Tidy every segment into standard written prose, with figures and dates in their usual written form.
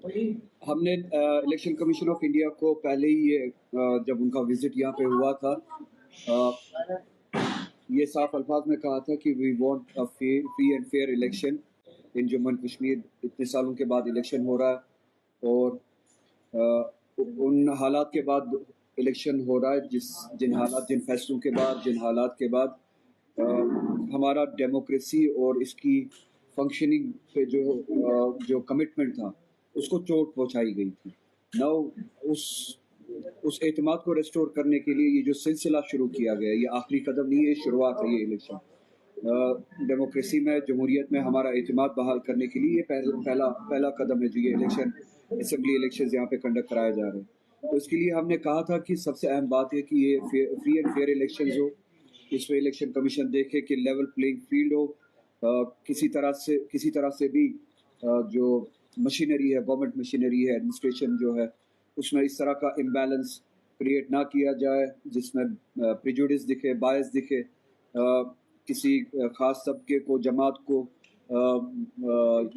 ہم نے election commission of India کو پہلے ہی جب ان کا وزٹ یہاں پہ ہوا تھا یہ صاف الفاظ میں کہا تھا کہ we want a free and fair election in Jammu and Kashmir. اتنے سالوں کے بعد الیکشن ہو رہا ہے اور ان حالات کے بعد الیکشن ہو رہا ہے جن فیصلوں کے بعد جن حالات کے بعد ہمارا ڈیموکریسی اور اس کی فنکشننگ پہ جو کمٹمنٹ تھا اس کو چوٹ پہنچائی گئی تھی. نو اس اعتماد کو ریسٹور کرنے کے لیے یہ جو سلسلہ شروع کیا گیا یہ آخری قدم نہیں ہے، شروعات ہے یہ الیکشن. ڈیموکریسی میں جمہوریت میں ہمارا اعتماد بحال کرنے کے لیے یہ پہلا قدم ہے جو یہ الیکشن اسمبلی الیکشن یہاں پہ کنڈکٹ کرائے جا رہے ہیں. تو اس کے لیے ہم نے کہا تھا کہ سب سے اہم بات ہے کہ یہ فری اینڈ فیئر الیکشنز ہو. اس میں الیکشن کمیشن دیکھے کہ لیول پلینگ فیلڈ ہو. کسی طرح سے بھی جو مشینری ہے گورنمنٹ مشینری ہے ایڈمنسٹریشن جو ہے اس میں اس طرح کا امبیلنس کریٹ نہ کیا جائے جس میں پریجوڈس دکھے بائس دکھے کسی خاص طبقے کو جماعت کو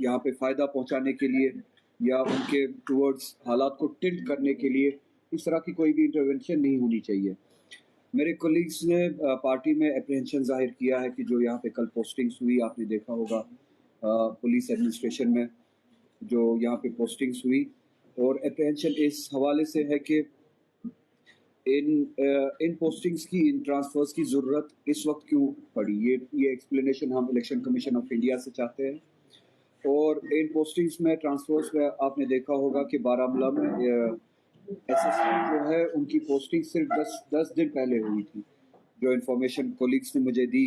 یہاں پہ فائدہ پہنچانے کے لیے یا ان کے ٹورڈز حالات کو ٹلٹ کرنے کے لیے اس طرح کی کوئی بھی انٹرونشن نہیں ہونی چاہیے. میرے کولیگز نے پارٹی میں اپریہنشن ظاہر کیا ہے کہ جو یہاں پہ کل پوسٹنگز ہوئی آپ نے دیکھا ہوگا پولیس ایڈمنسٹریشن میں جو یہاں پہ پوسٹنگز ہوئی اور اپریہنشن اس حوالے سے ہے کہ ان پوسٹنگز کی ان ٹرانسفرز کی ضرورت اس وقت کیوں پڑی یہ ایکسپلینیشن ہم الیکشن کمیشن آف انڈیا سے چاہتے ہیں. اور ان پوسٹنگز میں ٹرانسفرز میں آپ نے دیکھا ہوگا کہ بارہمولہ میں ایس ایس پی جو ہے ان کی پوسٹنگ صرف 10 دن پہلے ہوئی تھی جو انفارمیشن کولیگز نے مجھے دی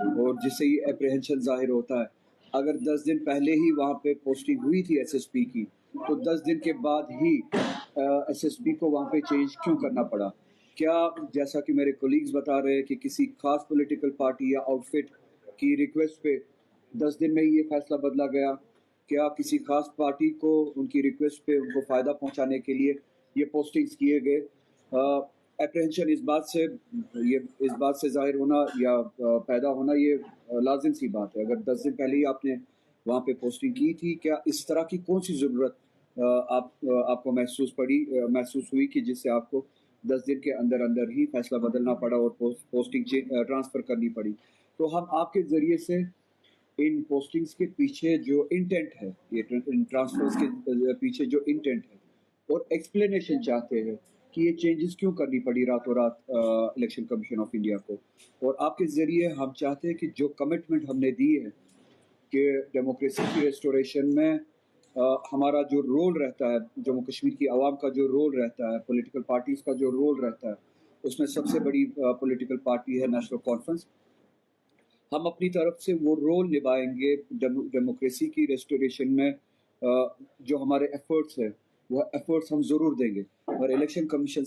اور جس سے یہ اپریہنشن ظاہر ہوتا ہے. اگر 10 دن پہلے ہی وہاں پہ پوسٹنگ ہوئی تھی ایس ایس پی کی تو 10 دن کے بعد ہی ایس ایس پی کو وہاں پہ چینج کیوں کرنا پڑا؟ کیا جیسا کہ میرے کولیگز بتا رہے ہیں کہ کسی خاص پولیٹیکل پارٹی یا آؤٹ فٹ کی ریکویسٹ پہ 10 دن میں ہی یہ فیصلہ بدلا گیا؟ کیا کسی خاص پارٹی کو ان کی ریکویسٹ پہ ان کو فائدہ پہنچانے کے لیے یہ پوسٹنگز کیے گئے؟ اپریہنشن اس بات سے ظاہر ہونا یا پیدا ہونا یہ لازم سی بات ہے. اگر 10 دن پہلے ہی آپ نے وہاں پہ پوسٹنگ کی تھی کیا اس طرح کی کون سی ضرورت آپ کو محسوس ہوئی کہ جس سے آپ کو 10 دن کے اندر ہی فیصلہ بدلنا پڑا اور پوسٹنگ ٹرانسفر کرنی پڑی؟ تو ہم آپ کے ذریعے سے ان پوسٹنگز کے پیچھے جو انٹینٹ ہے ان ٹرانسفرز کے پیچھے جو انٹینٹ ہے اور ایکسپلینیشن چاہتے ہیں کہ یہ چینجز کیوں کرنی پڑی راتوں رات الیکشن کمیشن آف انڈیا کو. اور آپ کے ذریعے ہم چاہتے ہیں کہ جو کمٹمنٹ ہم نے دی ہے کہ ڈیموکریسی کی ریسٹوریشن میں ہمارا جو رول رہتا ہے جموں کشمیر کی عوام کا جو رول رہتا ہے پولیٹیکل پارٹیز کا جو رول رہتا ہے اس میں سب سے بڑی پولیٹیکل پارٹی ہے نیشنل کانفرنس. ہم اپنی طرف سے وہ رول نبھائیں گے ڈیموکریسی کی ریسٹوریشن میں. جو ہمارے ایفرٹس ہیں وہ ایفرٹس ہم ضرور دیں گے. اور الیکشن کمیشن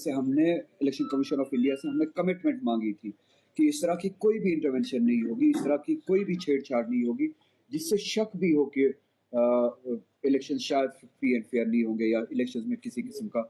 آف انڈیا سے ہم نے کمٹمنٹ مانگی تھی کہ اس طرح کی کوئی بھی انٹرونشن نہیں ہوگی، اس طرح کی کوئی بھی چھیڑ چھاڑ نہیں ہوگی جس سے شک بھی ہو کہ الیکشن شاید فری اینڈ فیئر نہیں ہوں گے یا الیکشن میں کسی قسم کا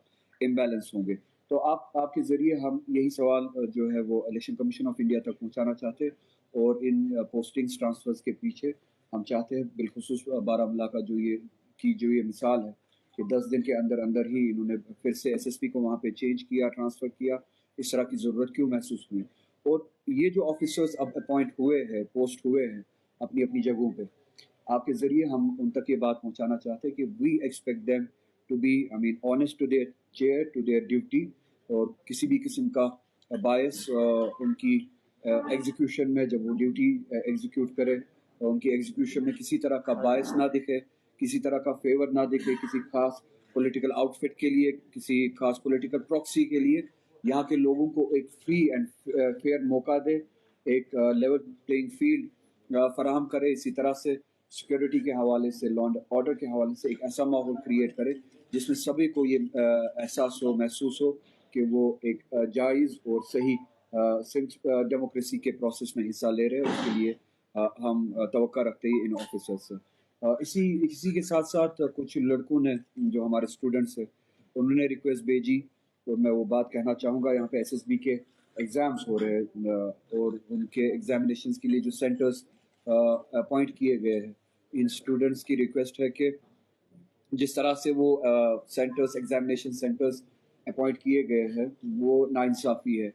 امبیلنس ہوں گے. تو آپ کے ذریعے ہم یہی سوال جو ہے وہ الیکشن کمیشن آف انڈیا تک پہنچانا چاہتے ہیں. اور ان پوسٹنگز ٹرانسفرز کے پیچھے ہم چاہتے ہیں بالخصوص بارہمولہ کا جو یہ مثال ہے کہ 10 دن کے اندر ہی انہوں نے پھر سے ایس ایس پی کو وہاں پہ چینج کیا، ٹرانسفر کیا. اس طرح کی ضرورت کیوں محسوس ہوئی؟ اور یہ جو آفیسرز اب اپوائنٹ ہوئے ہیں پوسٹ ہوئے ہیں اپنی اپنی جگہوں پہ آپ کے ذریعے ہم ان تک یہ بات پہنچانا چاہتے ہیں کہ we expect them to be honest to their chair to their duty اور کسی بھی قسم کا باعث ان کی ایگزیکیوشن میں جب وہ ڈیوٹی ایگزیکیوٹ کرے ان کی ایگزیکیوشن میں کسی طرح کا باعث نہ دکھے، کسی طرح کا فیور نہ دکھے کسی خاص پولیٹیکل آؤٹ فٹ کے لیے، کسی خاص پولیٹیکل پراکسی کے لیے. یہاں کے لوگوں کو ایک فری اینڈ فیئر موقع دے، ایک لیول پلینگ فیلڈ فراہم کرے. اسی طرح سے سیکورٹی کے حوالے سے لا اینڈ آرڈر کے حوالے سے ایک ایسا ماحول کریٹ کرے جس میں سبھی کو یہ احساس ہو، محسوس ہو کہ وہ ایک جائز اور صحیح ڈیموکریسی کے پروسیس میں حصہ لے رہے ہیں. اس کے لیے ہم توقع رکھتے ہیں ان آفیسر سے. اسی کے ساتھ ساتھ کچھ لڑکوں نے جو ہمارے اسٹوڈنٹس ہیں انہوں نے ریکویسٹ بھیجی اور میں وہ بات کہنا چاہوں گا. یہاں پہ ایس ایس بی کے ایگزامس ہو رہے ہیں اور ان کے ایگزامینیشنس کے لیے جو سینٹرز اپوائنٹ کیے گئے ہیں ان اسٹوڈنٹس کی ریکویسٹ ہے کہ جس طرح سے وہ سینٹرز ایگزامینیشن سینٹرز اپوائنٹ کیے گئے ہیں وہ ناانصافی ہے.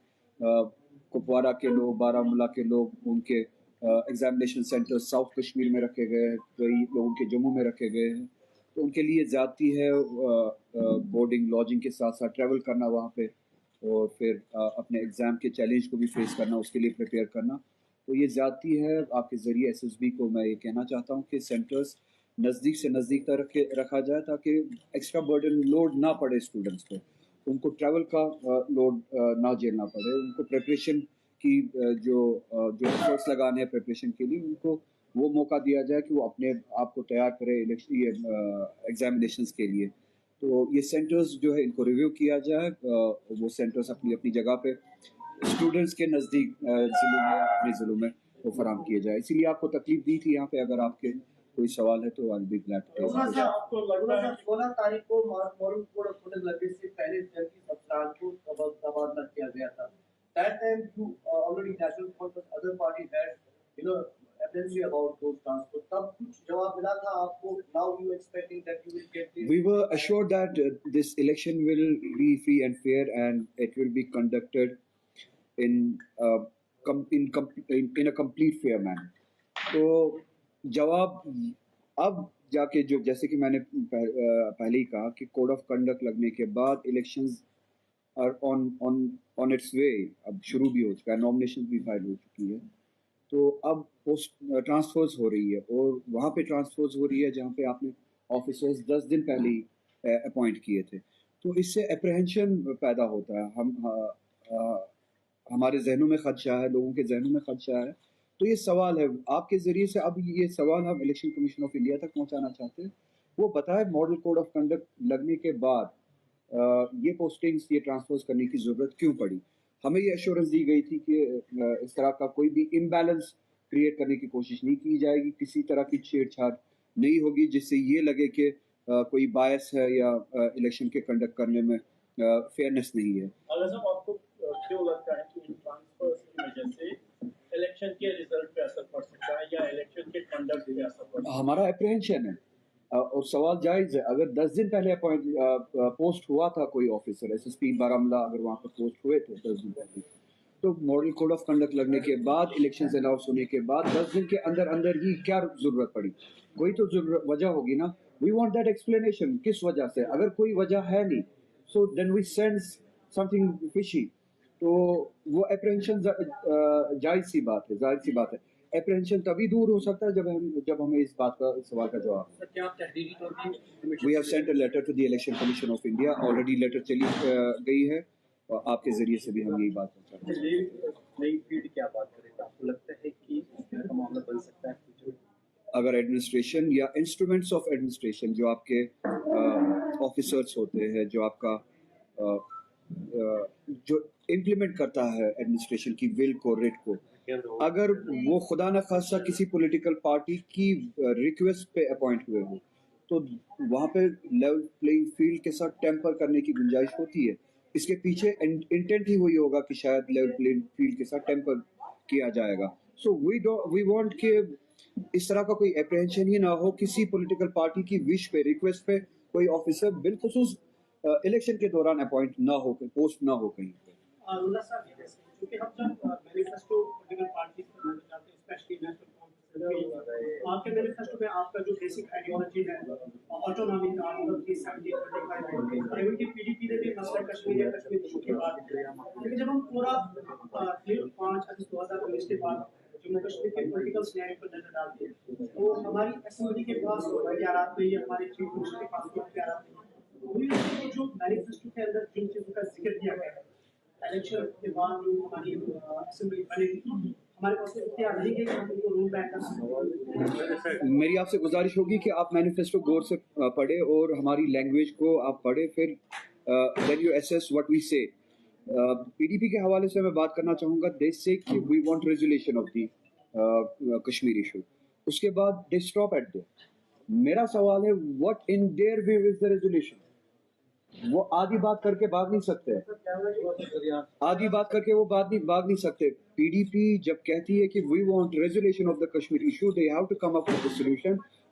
کپوارہ کے لوگ, بارہ مولہ کے لوگ, ان کے ایگزامینیشن سینٹر ساؤتھ کشمیر میں رکھے گئے ہیں, کئی لوگوں کے جموں میں رکھے گئے ہیں. تو ان کے لیے زیادتی ہے بورڈنگ لاجنگ کے ساتھ ساتھ ٹریول کرنا وہاں پہ, اور پھر اپنے ایگزام کے چیلنج کو بھی فیس کرنا, اس کے لیے پریپیئر کرنا. تو یہ زیادتی ہے. آپ کے ذریعے ایس ایس بی کو میں یہ کہنا چاہتا ہوں کہ سینٹرز نزدیک سے نزدیک تک رکھا جائے تاکہ ایکسٹرا برڈن لوڈ نہ پڑے اسٹوڈنٹس پہ, ان کو ٹریول کا لوڈ نہ جھیلنا پڑے, ان کو پریپریشن کی جو ایفرٹس لگانے ہیں پریپریشن کے لیے, ان کو وہ موقع دیا جائے کہ وہ اپنے آپ کو تیار کرے ایگزامینیشنس کے لیے. تو یہ سینٹرز جو ہے ان کو ریویو کیا جائے, وہ سینٹرز اپنی اپنی جگہ پہ اسٹوڈنٹس کے نزدیک ضلعوں میں, اپنے ضلعوں میں وہ فراہم کیے جائے. اسی لیے آپ کو تکلیف دی تھی یہاں پہ. اگر آپ کے کوئی سوال ہے تو I'll be glad to take it. 16 تاریخ کو ماڈل کوڈ آف کنڈکٹ لگنے سے پہلے جب کی سبسٹان کو تبادلہ کیا گیا تھا. That time you already national conference other parties had apparently about those transfers. تب کچھ جواب ملا تھا آپ کو. Now you expecting that you will get this. We were assured that this election will be free and fair and it will be conducted in a complete fair manner. تو جواب اب جا کے جو جیسے کہ میں نے پہلے ہی کہا کہ کوڈ آف کنڈکٹ لگنے کے بعد elections are on its way, اب شروع بھی ہو چکا ہے, نامنیشن بھی فائل ہو چکی ہے. تو اب پوسٹ ٹرانسفرز ہو رہی ہے, اور وہاں پہ ٹرانسفرز ہو رہی ہے جہاں پہ آپ نے آفیسرز 10 دن پہلے ہی اپوائنٹ کیے تھے. تو اس سے اپریہنشن پیدا ہوتا ہے, ہمارے ذہنوں میں خدشہ ہے, لوگوں کے ذہنوں میں خدشہ ہے. تو یہ سوال ہے آپ کے ذریعے سے, اب یہ سوال ہم الیکشن کمیشن آف انڈیا تک پہنچانا چاہتے ہیں. وہ بتائے ماڈل کوڈ آف کنڈکٹ لگنے کے بعد یہ پوسٹنگز, یہ ٹرانسفرز کرنے کی ضرورت کیوں پڑی. ہمیں یہ ایشورنس دی گئی تھی کہ اس طرح کا کوئی بھی امبیلنس کریٹ کرنے کی کوشش نہیں کی جائے گی, کسی طرح کی چھیڑ چھاڑ نہیں ہوگی جس سے یہ لگے کہ کوئی باعث ہے یا الیکشن کے کنڈکٹ کرنے میں فیئرنیس نہیں ہے. آپ کو کیوں لگتا ہے کہ ٹرانسفرز کی وجہ سے الیکشن کے رزلٹ پہ اثر پڑ سکتا ہے یا الیکشن کے کنڈکٹ پہ اثر پڑ سکتا ہے؟ ہمارا اپریہنشن ہے, اور سوال جائز ہے. اگر 10 دن پہلے پوسٹ ہوا تھا کوئی آفیسر, ایس ایس پی بارہ مولہ اگر وہاں پر پوسٹ ہوئے تھے 10 دن پہلے, تو ماڈل کوڈ آف کنڈکٹ لگنے کے بعد, الیکشنز اناؤنس ہونے کے بعد 10 دن کے اندر اندر ہی کیا ضرورت پڑی؟ کوئی تو وجہ ہوگی نا. وی وانٹ دیٹ ایکسپلینیشن, کس وجہ سے. اگر کوئی وجہ ہے نہیں, سو دین وی سینس سم تھنگ فشی. تو وہ اپریہنشن جائز سی بات ہے, ظاہر سی بات ہے. اپریہنشن تبھی دور ہو سکتا ہے جب ہمیں اس بات کا سوال کا جواب. We have sent a letter to the election commission of India. Already letter چلی گئی ہے, اور آپ کے ذریعے سے بھی ہم یہی بات پہنچا رہے ہیں. نئی فیلڈ کیا بات کریں, آپ کو لگتا ہے کہ اس کا معاملہ بن سکتا ہے؟ اگر ایڈمنسٹریشن یا انسٹرومنٹس آف ایڈمنسٹریشن جو آپ کے آفیسرس ہوتے ہیں, جو آپ کا جو امپلیمنٹ کرتا ہے ایڈمنسٹریشن کی ول کو, ریٹ کو, اگر وہ خدا نہ خواستہ کسی پولیٹیکل پارٹی کی ریکویسٹ پہ اپوائنٹ ہوئے ہوں, تو وہاں پہ لیول پلینگ فیلڈ کے ساتھ ٹیمپر کرنے کی گنجائش ہوتی ہے. اس کے پیچھے انٹینٹ ہی وہی ہوگا کہ شاید لیول پلینگ فیلڈ کے ساتھ ٹیمپر کیا جائے گا. سو وی وانٹ کہ اس طرح کا کوئی اپریہنشن ہی نہ ہو کسی پولیٹیکل پارٹی کی وش پہ, ریکویسٹ پہ کوئی آفیسر بالخصوص الیکشن کے دوران اپوائنٹ نہ ہو, پوسٹ نہ ہو کہیں پہ. کیونکہ ہم جب مینیفیسٹو پولیٹیکل پارٹیز کو لانا چاہتے ہیں, اسپیشلی نیشنل کانفرنس, آپ کے مینیفیسٹو میں آپ کا جو بیسک آئیڈیالوجی ہے آٹونومی کا, آرٹیکل 370 اور ایون کہ پی ڈی پی نے بھی مسئلہ کشمیر یا کشمیر ایشو کی بات کی. لیکن جب ہم پورا 5 اگست 2019 کے بعد جموں کشمیر کے پولیٹیکل سینیریو پر نظر ڈالتے ہیں, تو ہماری اسمبلی کے پاس اختیارات نہیں ہے, ہمارے چیف منسٹر کے پاس اختیارات نہیں ہے. جو مینیفیسٹو کے اندر جن چیزوں کا ذکر کیا گیا ہے, الیکشن کے بعد جو ہماری اسمبلی بنے گی, ہمارے پاس اختیار نہیں ہے کہ ہم ان کو رول بیک کر سکیں. میری آپ سے گزارش ہوگی کہ آپ مینیفیسٹو غور سے پڑھیں اور ہماری لینگویج کو آپ پڑھیں, پھر then you assess what we say. P D P کے حوالے سے میں بات کرنا چاہوں گا. دے سے کہ we want resolution of the Kashmir issue. اس کے بعد دے اسٹاپ ایٹ دے. میرا سوال ہے what in their view is the resolution. وہ آدھی بات کر کے بھاگ نہیں سکتے, آدھی بات کر کے وہ بھاگ نہیں سکتے. پی ڈی پی جب کہتی ہے کہ we want resolution of the Kashmir issue, they have to come up with the solution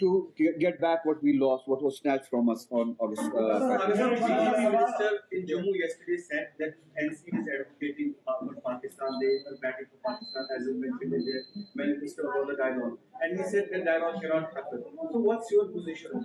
to get back what we lost, what was snatched from us on August. Prime Minister in Jammu yesterday said that NC is advocating for Pakistan. They are backing for Pakistan, as you mentioned in their manifesto about the dialogue, and he said that dialogue cannot happen. So, what's your position?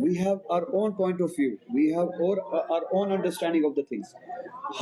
We have our own point of view. We have our own understanding of the things.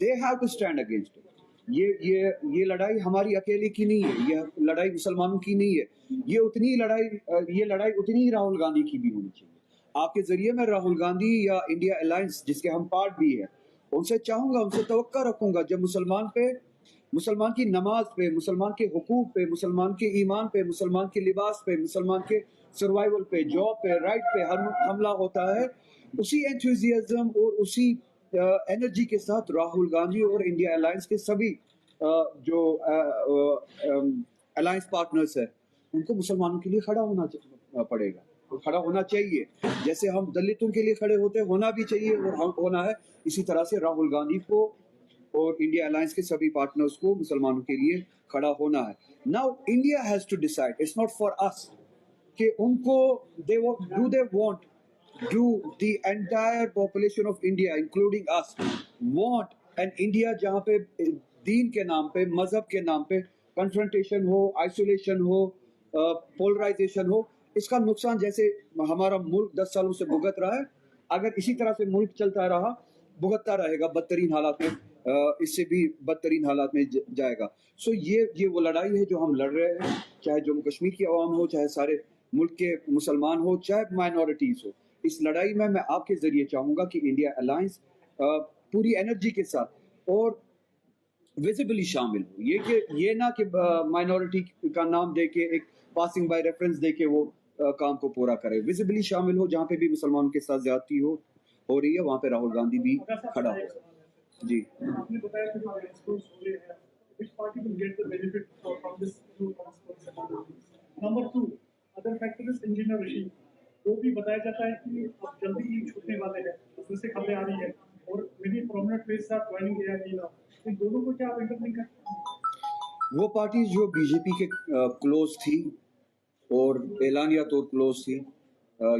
they have to stand against it. یہ لڑائی ہماری اکیلے کی نہیں ہے, یہ لڑائی مسلمانوں کی نہیں ہے, یہ لڑائی اتنی ہی راہل گاندھی کی بھی ہونی چاہیے. آپ کے ذریعے میں راہل گاندھی یا انڈیا الائنس جس کے ہم پارٹ بھی ہیں ان سے چاہوں گا, ان سے توقع رکھوں گا, جب مسلمان کی نماز پہ, مسلمان کے حقوق پہ, مسلمان کے ایمان پہ, مسلمان کے لباس پہ, مسلمان کے سروائیول پہ, جاب پہ, رائٹ پہ حملہ ہوتا ہے, اسی انتھوزیازم اور اسی انرجی کے ساتھ راہل گاندھی اور انڈیا الائنس کے سبھی جو الائنس پارٹنرز ہیں ان کو مسلمانوں کے لیے کھڑا ہونا پڑے گا, کھڑا ہونا چاہیے. جیسے ہم دلتوں کے لیے کھڑے ہوتے ہونا بھی چاہیے اور ہونا ہے, اسی طرح سے راہل گاندھی کو اور انڈیا الائنس کے سبھی پارٹنرز کو مسلمانوں کے لیے کھڑا ہونا ہے. Now India has to decide, it's not for us کہ ان کو do the entire population of India including us want an India جہاں پہ دین کے نام پہ, مذہب کے نام پہ کنفرنٹیشن ہو, آئسولیشن ہو, پولرائزیشن ہو. اس کا نقصان جیسے ہمارا ملک 10 سالوں سے بھگت رہا ہے, اگر اسی طرح سے ملک چلتا رہا بھگتتا رہے گا بدترین حالات میں, اس سے بھی بدترین حالات میں جائے گا. سو یہ وہ لڑائی ہے جو ہم لڑ رہے ہیں, چاہے جموں کشمیر کی عوام ہو, چاہے سارے ملک کے مسلمان ہو, چاہے مائنورٹیز ہو. اس لڑائی میں آپ کے ذریعے چاہوں گا کہ انڈیا الائنس پوری انرجی کے ساتھ اور ویزیبلی شامل ہو. یہ نہ کہ مائنورٹی کا نام دے کے ایک پاسنگ بائی ریفرنس دے کے وہ کام کو پورا کرے. ویزیبلی شامل ہو, جہاں پہ بھی مسلمانوں کے ساتھ زیادتی ہو رہی ہے وہاں پہ راہل گاندھی بھی کھڑا ہو. جی آپ نے بتایا کہ جو ایکسپورٹس ہو رہے ہیں which party will get the benefit from this new transport. Number 2, other factor is engineer regime. وہ بھی بتایا جاتا ہے کہ اب جلدی ہی چھوٹنے والے ہیں, اس میں سے خبریں آ رہی ہیں اور many prominent faces are joining AIADA. ان دونوں کو کیا آپ انٹرلنک کرتے ہیں؟ وہ پارٹیز جو بی جے پی کے کلوز تھی اور اعلانیہ طور کلوز تھی,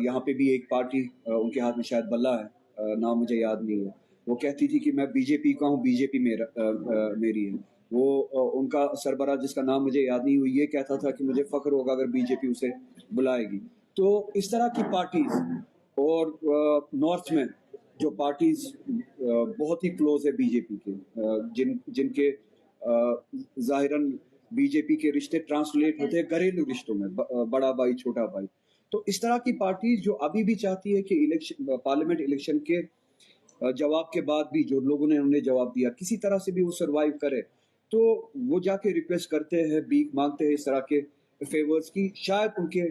یہاں پہ بھی ایک پارٹی ان کے ہاتھ میں شاید بلہ ہے, نام مجھے یاد نہیں ہے, وہ کہتی تھی کہ میں بی جے پی کا ہوں, بی جے پی میری ہے. وہ ان کا سربراہ جس کا نام مجھے یاد نہیں ہوئی یہ کہتا تھا کہ مجھے فخر ہوگا اگر بی جے پی اسے بلائے گی. تو اس طرح کی پارٹیز اور نارتھ میں جو پارٹیز بہت ہی کلوز ہے بی جے پی کے, جن کے ظاہراً بی جے پی کے رشتے ٹرانسلیٹ ہوتے ہیں گھریلو رشتوں میں, بڑا بھائی چھوٹا بھائی. تو اس طرح کی پارٹیز جو ابھی بھی چاہتی ہے کہ پارلیمنٹ الیکشن کے جواب کے بعد بھی جو لوگوں نے انہیں جواب دیا کسی طرح سے بھی وہ سروائیو کرے, تو وہ جا کے ریکویسٹ کرتے ہیں, بیک مانگتے ہیں اس طرح کے فیورز کی. شاید ان کے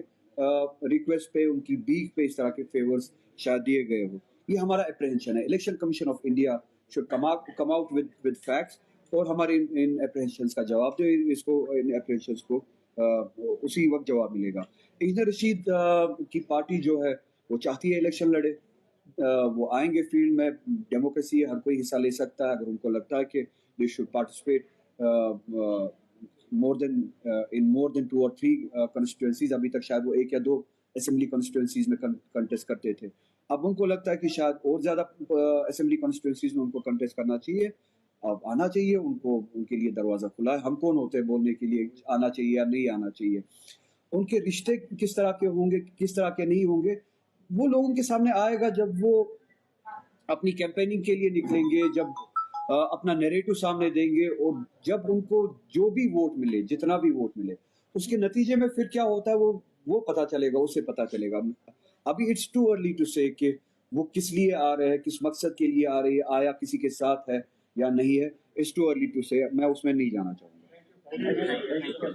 ریکویسٹ پہ, ان کی بیک پہ اس طرح کے فیورز شاید دیے گئے ہو. یہ ہمارا اپریہنشن ہے. Election commission of India should come out with facts اور ہمارے ان اپریہنشنس کا جواب دے. اس کو ان اپریہنشنس کو اسی وقت جواب ملے گا. انجینئر رشید کی پارٹی جو ہے وہ چاہتی ہے الیکشن لڑے, وہ آئیں گے فیلڈ میں, ڈیموکریسی ہے, ہر کوئی حصہ لے سکتا ہے اگر ان کو لگتا ہے کہ they should participate more than 2 or 3 constituencies. ابھی تک شاید وہ 1 یا 2 اسمبلی کنسٹیٹوئنسیز میں کنٹیسٹ کرتے تھے, اب ان کو لگتا ہے کہ شاید اور زیادہ اسمبلی کنسٹیٹوئنسیز میں ان کو کنٹیسٹ کرنا چاہیے. اب آنا چاہیے ان کو, ان کے لیے دروازہ کھلا ہے. ہم کون ہوتے ہیں بولنے کے لیے آنا چاہیے یا نہیں آنا چاہیے. ان کے رشتے کس طرح کے ہوں گے, کس طرح کے نہیں ہوں گے, وہ لوگوں کے سامنے آئے گا جب وہ اپنی کیمپیننگ کے لیے نکلیں گے, جب اپنا نیریٹو سامنے دیں گے, اور جب ان کو جو بھی ووٹ ملے, جتنا بھی ووٹ ملے, اس کے نتیجے میں پھر کیا ہوتا ہے وہ پتہ چلے گا, اسے پتہ چلے گا. ابھی اٹس ٹو ارلی ٹو سے کہ وہ کس لیے آ رہے ہیں, کس مقصد کے لیے آ رہے ہیں, آیا کسی کے ساتھ ہے یا نہیں ہے. اٹس ٹو ارلی ٹو سے, میں اس میں نہیں جانا چاہوں گا.